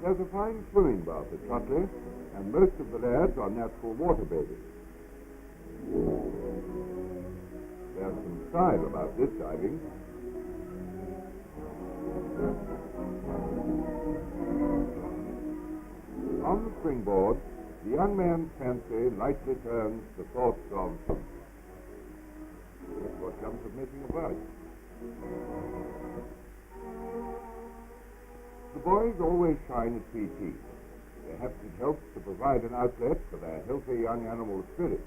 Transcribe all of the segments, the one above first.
There's a fine swimming bath at Shotley, and most of the lads are natural water bathing. There's some style about this diving. On the springboard, the young man's fancy lightly turns to thoughts of what comes of making a bud. The boys always shine at PT. Perhaps it helps to provide an outlet for their healthy young animal spirit.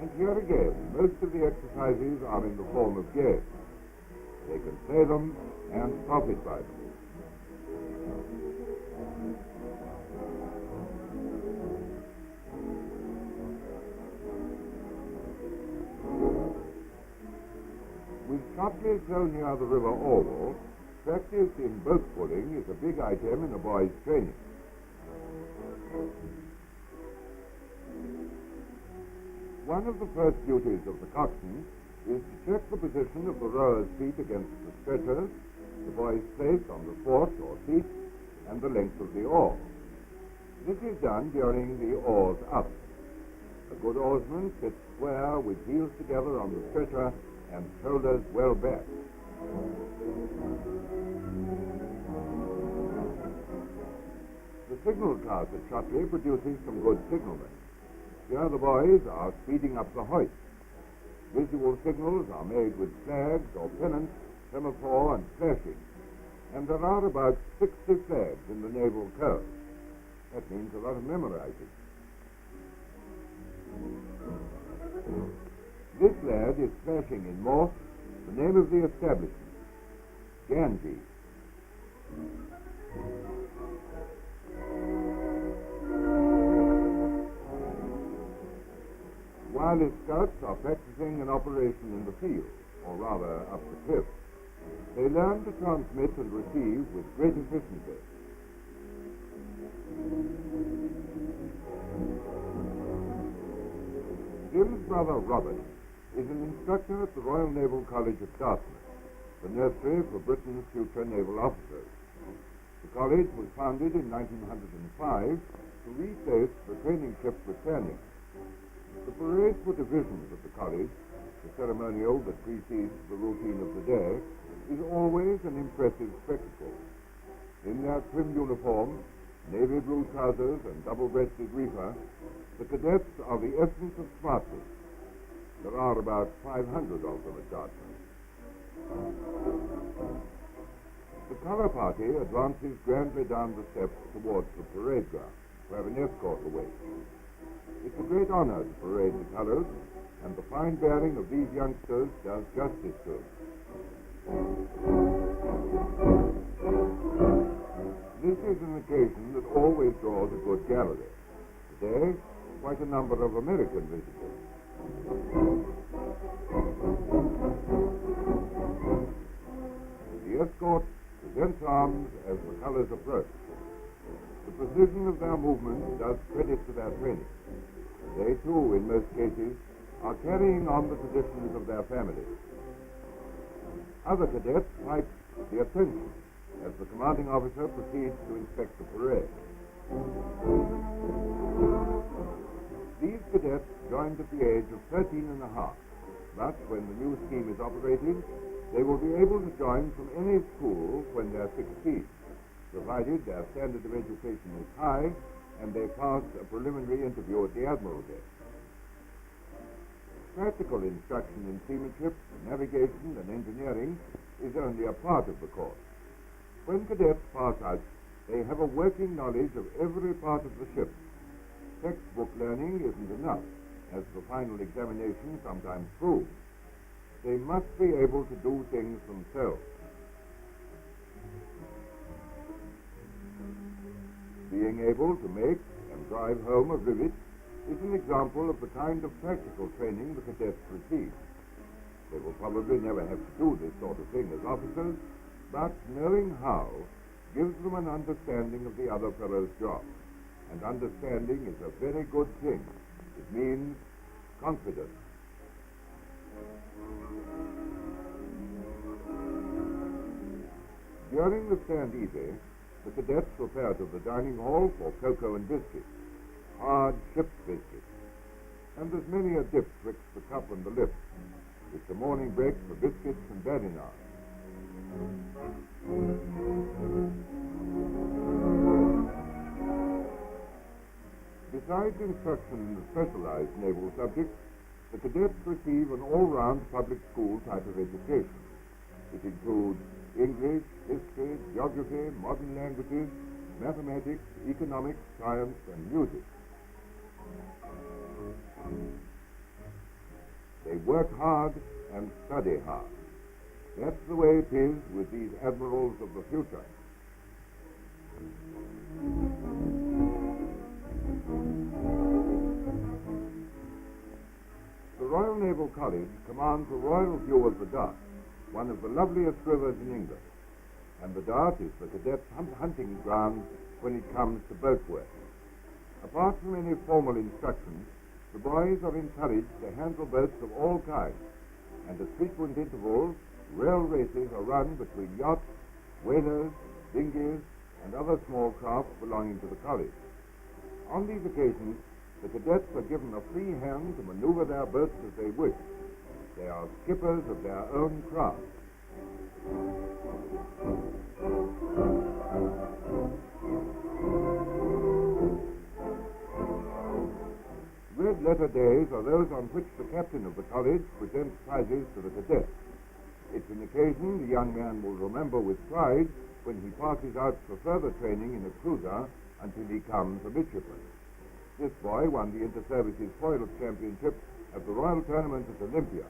And here again, most of the exercises are in the form of game. They can play them and profit by them. With Shotley so near the River Orwell, practice in boat pulling is a big item in a boy's training. One of the first duties of the coxswain is to check the position of the rower's feet against the stretchers, the boy's place on the thwart or seat, and the length of the oar. This is done during the oars up. A good oarsman sits square with heels together on the stretcher and shoulders well back. The signal class at Shotley produces some good signalmen. Here the boys are speeding up the hoist. Visual signals are made with flags or pennants, semaphore and flashing, and there are about 60 flags in the naval code. That means a lot of memorizing. This flag is flashing in Morse the name of the establishment, Ganges. Wireless scouts are practicing an operation in the field, or rather up the cliff. They learn to transmit and receive with great efficiency. Jim's brother Robert is an instructor at the Royal Naval College at Dartmouth, the nursery for Britain's future naval officers. The college was founded in 1905 to replace the training ship Britannia. The parade for divisions at the college, the ceremonial that precedes the routine of the day, is always an impressive spectacle. In their trim uniforms, navy blue trousers and double-breasted reefer, the cadets are the essence of smartness. There are about 500 of them at Dartmouth. The color party advances grandly down the steps towards the parade ground, where an escort awaits. It's a great honor to parade the colors, and the fine bearing of these youngsters does justice to it. This is an occasion that always draws a good gallery. Today, quite a number of American visitors. The escort presents arms as the colors approach. The precision of their movement does credit to their training. They, too, in most cases, are carrying on the traditions of their families. Other cadets pipe the attention as the commanding officer proceeds to inspect the parade. These cadets joined at the age of 13 and a half, but when the new scheme is operated, they will be able to join from any school when they're 16, provided their standard of education is high and they pass a preliminary interview at the Admiralty. Practical instruction in seamanship, navigation, and engineering is only a part of the course. When cadets pass out, they have a working knowledge of every part of the ship. Textbook learning isn't enough, as the final examination sometimes proves. They must be able to do things themselves. Being able to make and drive home a rivet is an example of the kind of practical training the cadets receive. They will probably never have to do this sort of thing as officers, but knowing how gives them an understanding of the other fellow's job. And understanding is a very good thing. It means confidence. During the stand easy, the cadets repair to the dining hall for cocoa and biscuits, hard ship's biscuits. And there's many a dip twixt the cup and the lip. It's a morning break for biscuits and badinage. Besides instruction in the specialized naval subjects, the cadets receive an all-round public school type of education. It includes English, history, geography, modern languages, mathematics, economics, science, and music. They work hard and study hard. That's the way it is with these admirals of the future. The Royal Naval College commands a royal view of the Dart, one of the loveliest rivers in England, and the Dart is the cadets' hunting ground when it comes to boat work. Apart from any formal instruction, the boys are encouraged to handle boats of all kinds, and at frequent intervals, rail races are run between yachts, whalers, dinghies, and other small craft belonging to the college. On these occasions, the cadets are given a free hand to maneuver their boats as they wish. They are skippers of their own craft. Red letter days are those on which the captain of the college presents prizes to the cadets. It's an occasion the young man will remember with pride when he passes out for further training in a cruiser until he comes a midshipman. This boy won the Inter-Services Foils Championship at the Royal Tournament at Olympia.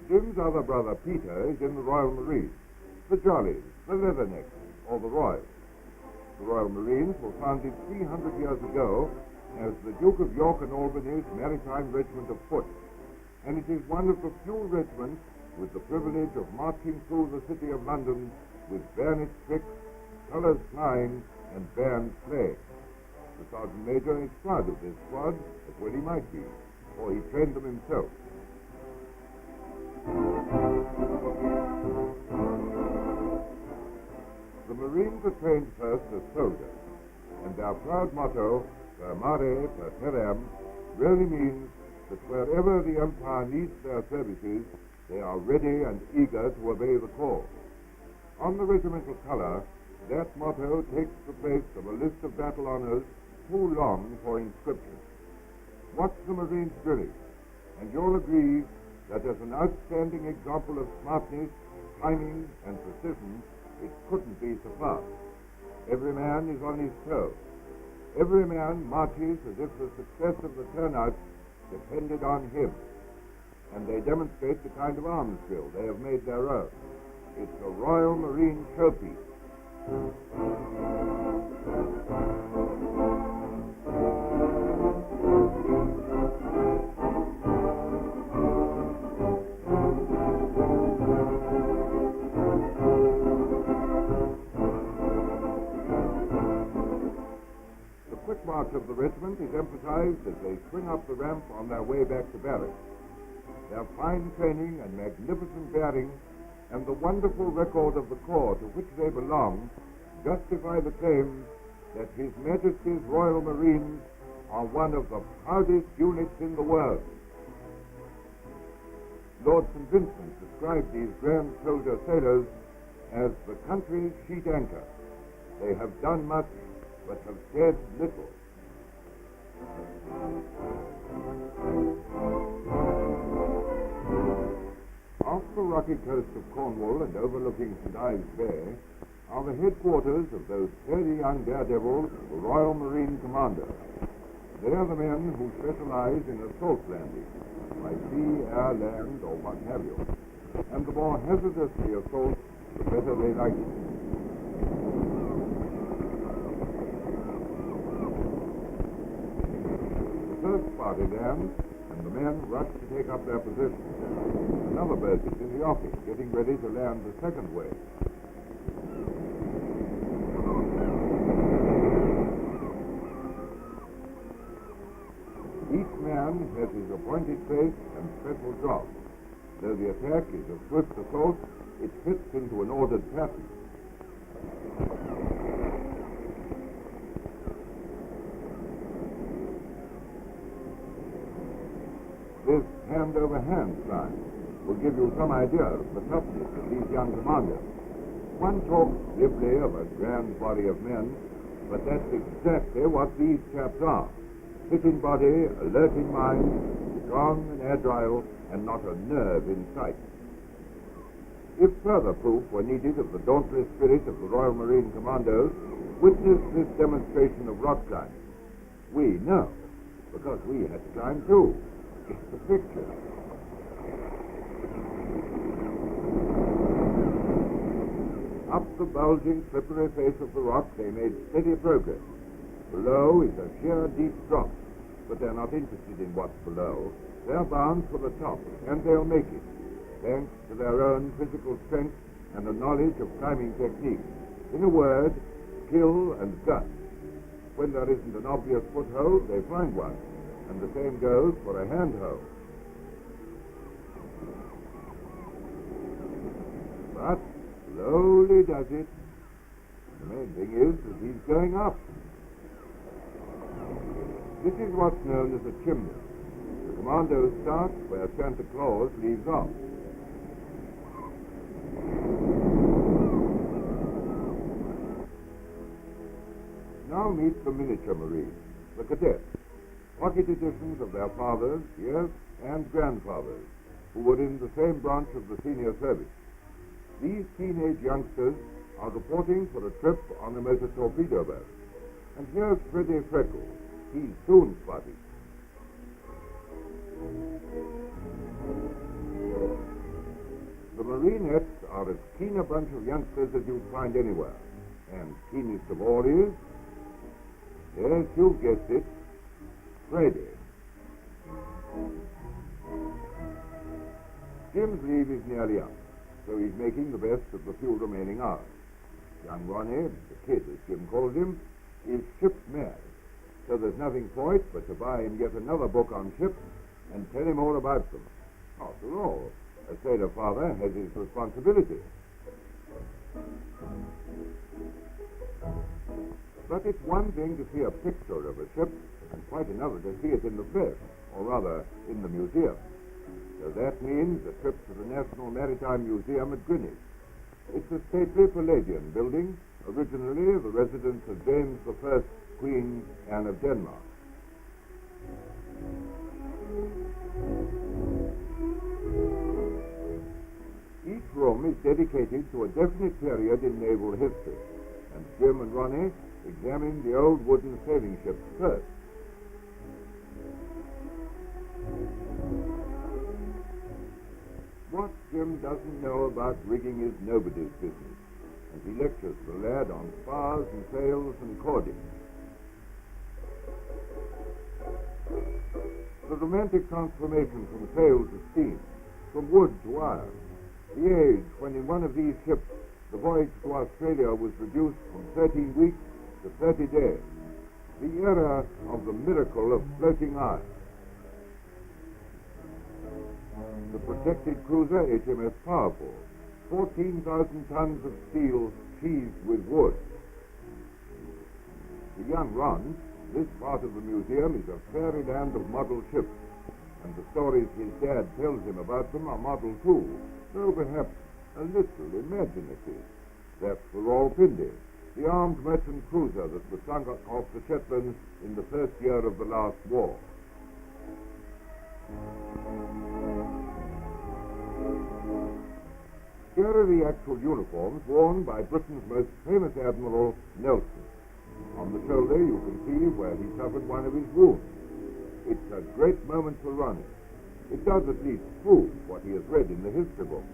Jim's other brother, Peter, is in the Royal Marines, the Jollies, the Leathernecks, or the Royals. The Royal Marines were founded 300 years ago as the Duke of York and Albany's Maritime Regiment of Foot, and it is one of the few regiments with the privilege of marching through the city of London with bayonet tricks, colours flying, and bands playing. The Sergeant Major is proud of this squad, as well he might be, for he trained them himself. The Marines are trained first as soldiers, and their proud motto, per mare, per terram, really means that wherever the Empire needs their services, they are ready and eager to obey the call. On the regimental colour, that motto takes the place of a list of battle honours too long for inscription. Watch the Marines drilling, and you'll agree that as an outstanding example of smartness, timing, and precision, it couldn't be surpassed. Every man is on his toes. Every man marches as if the success of the turnout depended on him. And they demonstrate the kind of arms drill they have made their own. It's a Royal Marine showpiece. The quick march of the regiment is emphasized as they swing up the ramp on their way back to barracks. Their fine training and magnificent bearing and the wonderful record of the corps to which they belong justify the claim that His Majesty's Royal Marines are one of the proudest units in the world. Lord St. Vincent described these grand soldier sailors as the country's sheet anchor. They have done much, but have said little. Off the rocky coast of Cornwall and overlooking St. Ives Bay are the headquarters of those sturdy young daredevils, the Royal Marine Commandos. They are the men who specialize in assault landing, by sea, air, land, or what have you. And the more hazardous the assault, the better they like it. The first party lands, and the men rush to take up their position. Another boat is in the offing, getting ready to land the second wave. Each man has his appointed place and special job. Though the attack is a swift assault, it fits into to an ordered pattern. This hand-over-hand sign will give you some idea of the toughness of these young commanders. One talks glibly of a grand body of men, but that's exactly what these chaps are. Fit in body, alert in mind, strong and agile, and not a nerve in sight. If further proof were needed of the dauntless spirit of the Royal Marine Commandos, witness this demonstration of rock climbing. We know, because we had to climb too. It's a picture. Up the bulging, slippery face of the rock, they made steady progress. Below is a sheer, deep drop, but they're not interested in what's below. They're bound for the top, and they'll make it, thanks to their own physical strength and a knowledge of climbing technique. In a word, skill and gut. When there isn't an obvious foothold, they find one, and the same goes for a handhold. But slowly does it. The main thing is that he's going up. This is what's known as a chimney. The commando starts where Santa Claus leaves off. Now meet the miniature Marines, the cadets, pocket editions of their fathers, yes, and grandfathers, who were in the same branch of the senior service. These teenage youngsters are reporting for a trip on a motor torpedo boat. And here's Freddie Freckles. He's soon spotted. The Marinettes are as keen a bunch of youngsters as you'd find anywhere. And keenest of all is, yes, you've guessed it, Freddie. Jim's leave is nearly up, so he's making the best of the few remaining hours. Young Ronnie, the kid as Jim calls him, is ship mad, so there's nothing for it but to buy him yet another book on ships and tell him all about them. After all, a sailor father has his responsibility. But it's one thing to see a picture of a ship, and quite another to see it in the flesh, or rather, in the museum. So that means a trip to the National Maritime Museum at Greenwich. It's a stately Palladian building, originally the residence of James I, Queen Anne of Denmark. Each room is dedicated to a definite period in naval history, and Jim and Ronnie examine the old wooden sailing ships first. What Jim doesn't know about rigging is nobody's business, and he lectures the lad on spars and sails and cording. The romantic transformation from sail to steam, from wood to iron, the age when in one of these ships the voyage to Australia was reduced from 13 weeks to 30 days, the era of the miracle of floating iron. The protected cruiser HMS Powerful, 14,000 tons of steel sheathed with wood. To young Ron, this part of the museum is a fairyland of model ships, and the stories his dad tells him about them are model too, though perhaps a little imaginative. That's the Rawalpindi, the armed merchant cruiser that was sunk off the Shetlands in the first year of the last war. Here are the actual uniforms worn by Britain's most famous admiral, Nelson. On the shoulder you can see where he suffered one of his wounds. It's a great moment for Ronnie. It does at least prove what he has read in the history book.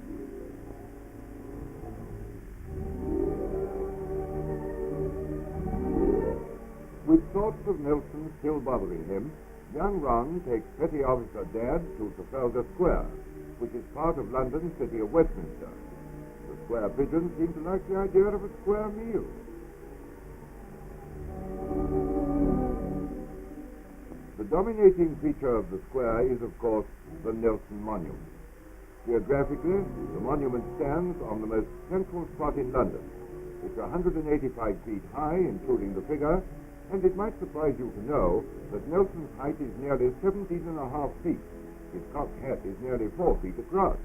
With thoughts of Nelson still bothering him, young Ron takes Petty Officer Dad to Trafalgar Square, which is part of London's city of Westminster. The square pigeons seem to like the idea of a square meal. The dominating feature of the square is, of course, the Nelson Monument. Geographically, the monument stands on the most central spot in London. It's 185 feet high, including the figure, and it might surprise you to know that Nelson's height is nearly 17.5 feet. His cocked hat is nearly 4 feet across.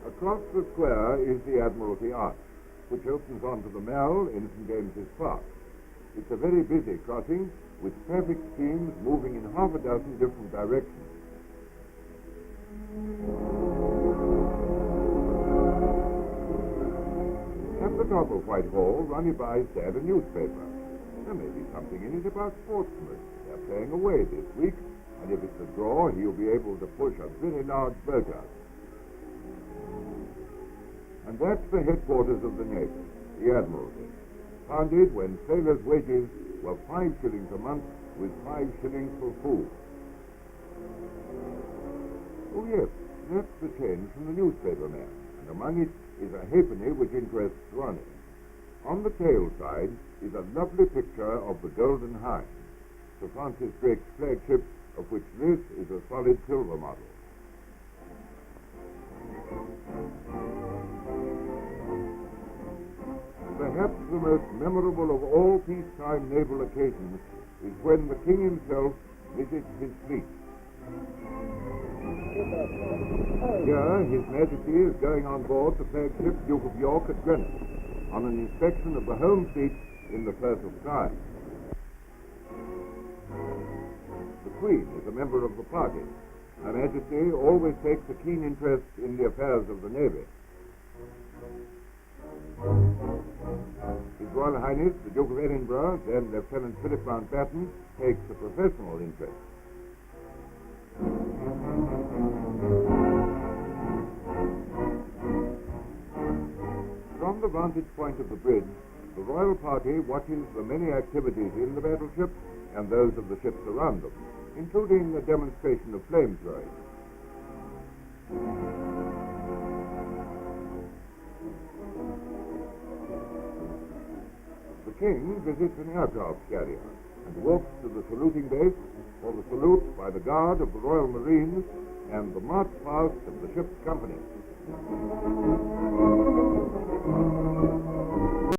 Across the square is the Admiralty Arch, which opens onto the Mall in St. James's Park. It's a very busy crossing, with traffic streams moving in half a dozen different directions. At the top of Whitehall, Ronnie buys Dad a newspaper. There may be something in it about Portsmouth. They're playing away this week, and if it's a draw, he'll be able to push a very large boat out. And that's the headquarters of the Navy, the Admiralty, founded when sailors' wages were 5 shillings a month, with 5 shillings for food. Oh yes, that's the change from the newspaper man, and among it is a halfpenny which interests Ronnie. On the tail side is a lovely picture of the Golden Hind, Sir Francis Drake's flagship, of which this is a solid silver model. Perhaps the most memorable of all peacetime naval occasions is when the King himself visits his fleet. Here, His Majesty is going on board the flagship Duke of York at Greenwich on an inspection of the home fleet in the Firth of Clyde. The Queen is a member of the party. Her Majesty always takes a keen interest in the affairs of the Navy. His Royal Highness, the Duke of Edinburgh, then Lieutenant Philip Mountbatten, takes a professional interest. From the vantage point of the bridge, the royal party watches the many activities in the battleship and those of the ships around them, including a demonstration of flamethrowing. The King visits an aircraft carrier and walks to the saluting base for the salute by the Guard of the Royal Marines and the march past of the ship's company.